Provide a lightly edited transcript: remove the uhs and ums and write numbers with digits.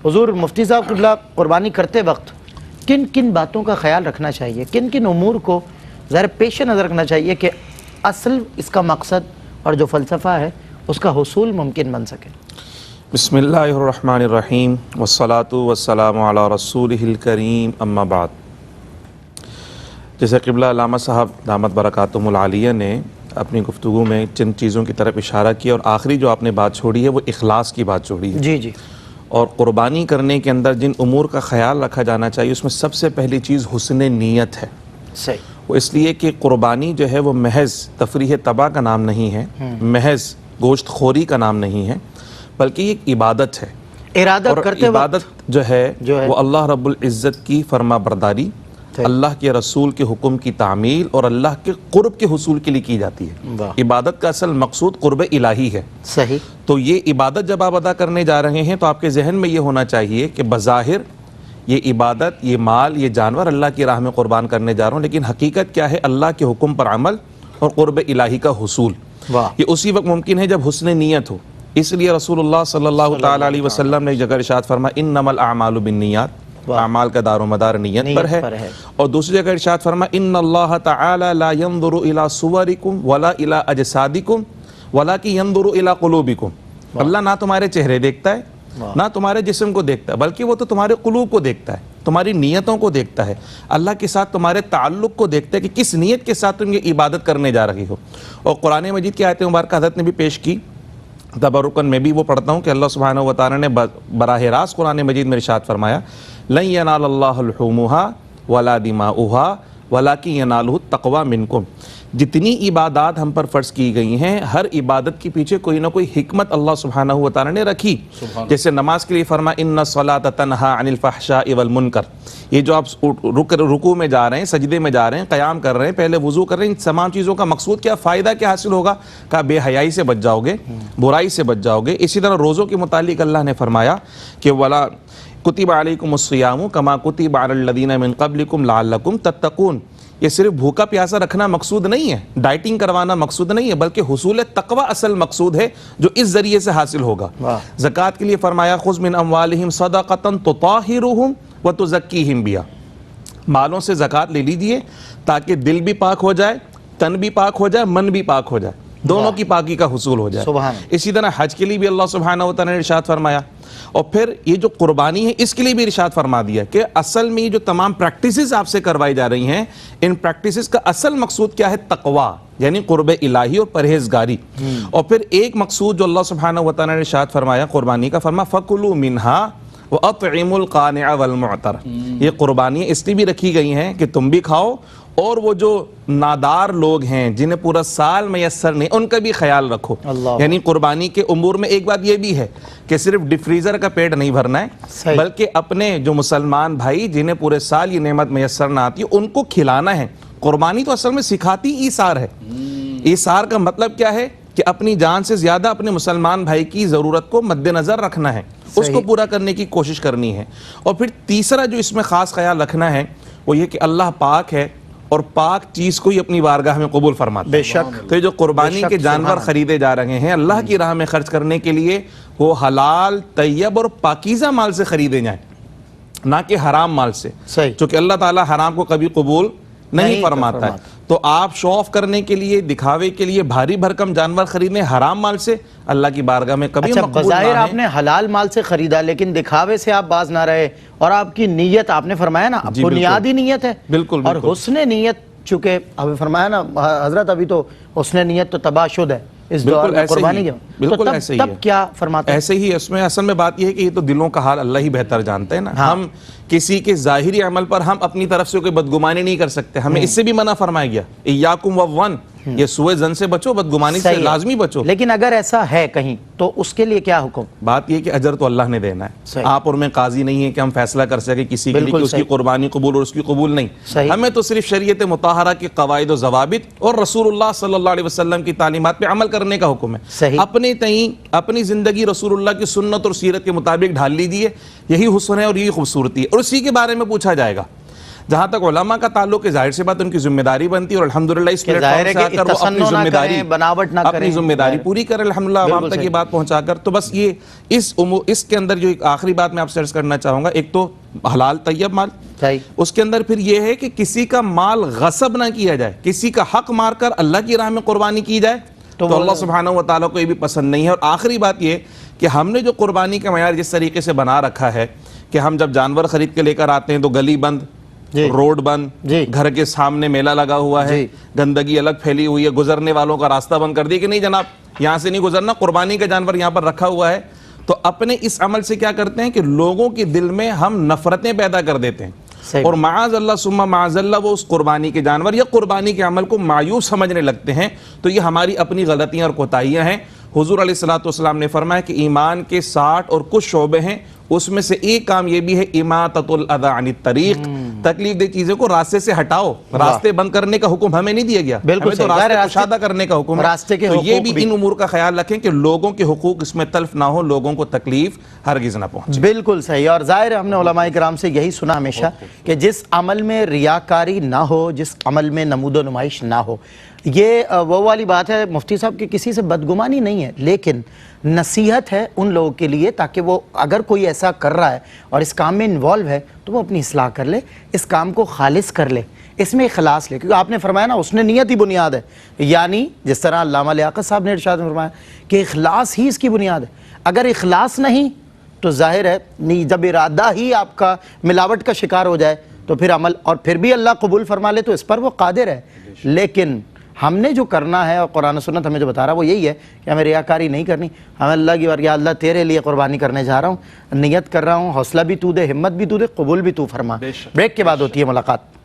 حضور مفتی صاحب قبلہ قربانی کرتے وقت کن کن باتوں کا خیال رکھنا چاہیے، کن کن امور کو ذرا پیش نظر رکھنا چاہیے کہ اصل اس کا مقصد اور جو فلسفہ ہے اس کا حصول ممکن بن سکے؟ بسم اللہ الرحمن الرحیم والصلاة والسلام علی رسولہ الکریم اما بعد۔ جیسے قبلہ علامہ صاحب دامت برکاتہم العالیہ نے اپنی گفتگو میں چند چیزوں کی طرف اشارہ کیا، اور آخری جو آپ نے بات چھوڑی ہے وہ اخلاص کی بات چھوڑی ہے۔ جی اور قربانی کرنے کے اندر جن امور کا خیال رکھا جانا چاہیے اس میں سب سے پہلی چیز حسن نیت ہے۔ صحیح۔ وہ اس لیے کہ قربانی جو ہے وہ محض تفریح تباہ کا نام نہیں ہے، محض گوشت خوری کا نام نہیں ہے، بلکہ یہ ایک عبادت ہے۔ ارادہ اور کرتے عبادت وقت جو ہے وہ اللہ رب العزت کی فرما برداری، اللہ کے رسول کے حکم کی تعمیل اور اللہ کے قرب کے حصول کے لیے کی جاتی ہے۔ عبادت کا اصل مقصود قرب الہی ہے۔ صحیح۔ تو یہ عبادت جب آپ ادا کرنے جا رہے ہیں تو آپ کے ذہن میں یہ ہونا چاہیے کہ بظاہر یہ عبادت، یہ مال، یہ جانور اللہ کی راہ میں قربان کرنے جا رہا ہوں، لیکن حقیقت کیا ہے؟ اللہ کے حکم پر عمل اور قرب الہی کا حصول۔ یہ اسی وقت ممکن ہے جب حسن نیت ہو۔ اس لیے رسول اللہ صلی اللہ تعالی علیہ وسلم نے ایک جگہ ارشاد فرمایا انما الاعمال بالنیات، اعمال کا دار و مدار نیت پر ہے۔ اور دوسری جگہ ارشاد فرمایا ان اللہ تعالی لا ينظر الى صورکم ولا الى اجسادکم ولکن ينظر الى قلوبکم۔ اللہ نہ تمہارے چہرے دیکھتا ہے نہ تمہارے جسم کو دیکھتا ہے، بلکہ وہ تو تمہارے قلوب کو دیکھتا ہے، تمہاری نیتوں کو دیکھتا ہے، اللہ کے ساتھ تمہارے تعلق کو دیکھتا ہے کہ کس نیت کے ساتھ تم یہ عبادت کرنے جا رہی ہو۔ اور قرآن مجید کی آیت مبارکہ حضرت نے بھی پیش کی، تبرکن میں بھی وہ پڑھتا ہوں کہ اللہ سبحانہ و تعالی نے براہ راست قرآن مجید میں ارشاد فرمایا لن ینال اللہ لحومها ولا دماؤها ولکن ینالہ التقوی منکم۔ جتنی عبادات ہم پر فرض کی گئی ہیں، ہر عبادت کے پیچھے کوئی نہ کوئی حکمت اللہ سبحانہ و تعالی نے رکھی۔ جیسے نماز کے لیے فرمایا ان الصلاۃ تنہی عن الفحشاء والمنکر۔ یہ جو آپ رکوع میں جا رہے ہیں، سجدے میں جا رہے ہیں، قیام کر رہے ہیں، پہلے وضو کر رہے ہیں، ان تمام چیزوں کا مقصود کیا، فائدہ کیا حاصل ہوگا؟ کہ بے حیائی سے بچ جاؤ گے، برائی سے بچ جاؤ گے۔ اسی طرح روزوں کے متعلق اللہ نے فرمایا کہ ولا کتب علیکم الصیام کما کتب علی الذین من قبلکم لعلکم تتقون۔ یہ صرف بھوکا پیاسا رکھنا مقصود نہیں ہے، ڈائٹنگ کروانا مقصود نہیں ہے، بلکہ حصول تقوی اصل مقصود ہے جو اس ذریعے سے حاصل ہوگا۔ زکوٰۃ کے لیے فرمایا خذ من اموالہم صدقۃ تطہرہم وتزکیہم بہا۔ مالوں سے زکوٰۃ لے لیجئے تاکہ دل بھی پاک ہو جائے، تن بھی پاک ہو جائے، من بھی پاک ہو جائے، دونوں کی پاکی کا حصول ہو جائے۔ اسی طرح حج کے لیے بھی اللہ سبحانہ و تعالی نے ارشاد فرمایا، اور پھر یہ جو قربانی ہے اس کے لیے بھی ارشاد فرما دیا کہ اصل میں یہ جو تمام پریکٹسز آپ سے کروائی جا رہی ہیں، ان پریکٹسز کا اصل مقصود کیا ہے؟ تقوی، یعنی قرب الہی اور پرہیزگاری۔ اور پھر ایک مقصود جو اللہ سبحانہ و تعالی نے ارشاد فرمایا قربانی کا، فرمایا فَكُلُوا مِنْهَا وَأَطْعِمُوا الْقَانِعَ وَالْمُعْتَرَ۔ یہ قربانیاں اس لیے بھی رکھی گئی ہیں کہ تم بھی کھاؤ اور وہ جو نادار لوگ ہیں جنہیں پورا سال میسر نہیں، ان کا بھی خیال رکھو۔ یعنی قربانی کے امور میں ایک بات یہ بھی ہے کہ صرف ڈی فریزر کا پیٹ نہیں بھرنا ہے، بلکہ اپنے جو مسلمان بھائی جنہیں پورے سال یہ نعمت میسر نہ آتی ان کو کھلانا ہے۔ قربانی تو اصل میں سکھاتی ایثار ہے۔ ایثار کا مطلب کیا ہے؟ کہ اپنی جان سے زیادہ اپنے مسلمان بھائی کی ضرورت کو مد نظر رکھنا ہے، اس کو پورا کرنے کی کوشش کرنی ہے۔ اور پھر تیسرا جو اس میں خاص خیال رکھنا ہے وہ یہ کہ اللہ پاک ہے اور پاک چیز کو ہی اپنی بارگاہ میں قبول فرماتا ہے۔ بے شک۔ تو یہ جو قربانی کے جانور خریدے جا رہے ہیں اللہ کی راہ میں خرچ کرنے کے لیے، وہ حلال، طیب اور پاکیزہ مال سے خریدے جائیں، نہ کہ حرام مال سے، چونکہ اللہ تعالیٰ حرام کو کبھی قبول نہیں فرماتا ہے۔ تو آپ شو آف کرنے کے لیے، دکھاوے کے لیے بھاری بھرکم جانور خریدنے حرام مال سے اللہ کی بارگاہ میں کبھی مقبول نہ ہے۔ بظاہر آپ نے حلال مال سے خریدا لیکن دکھاوے سے آپ باز نہ رہے، اور آپ کی نیت، آپ نے فرمایا نا بنیادی نیت ہے، بالکل، اور حسن نیت، چونکہ ابھی فرمایا نا حضرت ابھی تو حسن نیت تو تباہ شد ہے اس دور میں قربانی کے، بالکل ایسے ہی ہے۔ تب کیا فرماتے ہیں؟ ایسے ہی اس میں اصل میں بات یہ ہے کہ یہ تو دلوں کا حال اللہ ہی بہتر جانتے ہیں نا۔ ہم کسی کے ظاہری عمل پر ہم اپنی طرف سے کوئی بدگمانی نہیں کر سکتے، ہمیں اس سے بھی منع فرمایا گیا ایاکم والظن، یہ سوء ظن سے بچو، بدگمانی سے لازمی بچو۔ لیکن اگر ایسا ہے کہیں تو اس کے لیے کیا حکم؟ بات یہ کہ اجر تو اللہ نے دینا ہے، آپ اور میں قاضی نہیں ہے کہ ہم فیصلہ کر سکے کسی کے لیے کہ اس کی قربانی قبول اور اس کی قبول نہیں۔ ہمیں تو صرف شریعت مطہرہ کے قواعد و ضوابط اور رسول اللہ صلی اللہ علیہ وسلم کی تعلیمات پہ عمل کرنے کا حکم ہے۔ اپنے تئیں اپنی زندگی رسول اللہ کی سنت اور سیرت کے مطابق ڈھال لیجیے، یہی حسن ہے اور یہی خوبصورتی ہے، اور اسی کے بارے میں پوچھا جائے گا۔ جہاں تک علماء کا تعلق ہے ظاہر سی بات ان کی ذمہ داری بنتی ہے اور الحمدللہ اس پلیٹ ظاہر ہے فارم سے آ کہ کر وہ اپنی تصنع نہ ذمہ داری کریں، بناوٹ نہ اپنی کریں، ذمہ داری ظاہر ہے۔ پوری کریں الحمدللہ عوام بالکل تک یہ صحیح۔ بات پہنچا کر۔ تو بس یہ اس کے اندر جو ایک آخری بات میں آپ سے عرض کرنا چاہوں گا، ایک تو حلال طیب مال، صحیح۔ اس کے اندر پھر یہ ہے کہ کسی کا مال غصب نہ کیا جائے، کسی کا حق مار کر اللہ کی راہ میں قربانی کی جائے تو اللہ سبحانہ و تعالیٰ کو یہ بھی پسند نہیں ہے۔ اور آخری بات یہ کہ ہم نے جو قربانی کا معیار جس طریقے سے بنا رکھا ہے کہ ہم جب جانور خرید کے لے کر آتے ہیں تو گلی بند، روڈ بند، گھر کے سامنے میلہ لگا ہوا ہے، گندگی الگ پھیلی ہوئی ہے، گزرنے والوں کا راستہ بند کر دیا کہ نہیں جناب یہاں سے نہیں گزرنا، قربانی کا جانور یہاں پر رکھا ہوا ہے، تو اپنے اس عمل سے کیا کرتے ہیں کہ لوگوں کے دل میں ہم نفرتیں پیدا کر دیتے ہیں اور معاذ اللہ ثم معاذ اللہ وہ اس قربانی کے جانور یا قربانی کے عمل کو مایوس سمجھنے لگتے ہیں۔ تو یہ ہماری اپنی غلطیاں اور کوتاہیاں ہیں۔ حضور علیہ السلام نے فرمایا کہ ایمان کے 60 اور کچھ شعبے ہیں، اس میں سے ایک کام یہ بھی ہے اماطۃ الاذی عن الطریق، تکلیف دہ چیزوں کو راستے سے ہٹاؤ۔ راستے بند کرنے کا حکم ہمیں نہیں دیا گیا، ہمیں تو راستے کشادہ کرنے کا حکم ہے۔ تو یہ بھی ان امور کا خیال رکھیں کہ لوگوں کے حقوق اس میں تلف نہ ہو، لوگوں کو تکلیف ہرگز نہ پہنچے۔ بالکل صحیح۔ اور ظاہر ہے ہم نے علماء کرام سے یہی سنا ہمیشہ کہ جس عمل میں ریاکاری نہ ہو، جس عمل میں نمود و نمائش نہ ہو، یہ وہ والی بات ہے مفتی صاحب کہ کسی سے بدگمانی نہیں ہے، لیکن نصیحت ہے ان لوگوں کے لیے تاکہ وہ اگر کوئی ایسا کر رہا ہے اور اس کام میں انوالو ہے تو وہ اپنی اصلاح کر لے، اس کام کو خالص کر لے، اس میں اخلاص لے، کیونکہ آپ نے فرمایا نا اس نے نیت ہی بنیاد ہے، یعنی جس طرح علامہ لیاقت صاحب نے ارشاد میں فرمایا کہ اخلاص ہی اس کی بنیاد ہے۔ اگر اخلاص نہیں تو ظاہر ہے جب ارادہ ہی آپ کا ملاوٹ کا شکار ہو جائے تو پھر عمل اور پھر بھی اللہ قبول فرما لے تو اس پر وہ قادر ہے۔ لیکن ہم نے جو کرنا ہے اور قرآن و سنت ہمیں جو بتا رہا ہے وہ یہی ہے کہ ہمیں ریاکاری نہیں کرنی، ہمیں اللہ کی بار یا اللہ تیرے لیے قربانی کرنے جا رہا ہوں، نیت کر رہا ہوں، حوصلہ بھی تو دے، ہمت بھی تو دے، قبول بھی تو فرما۔ بریک کے بعد ہوتی ہے ملاقات۔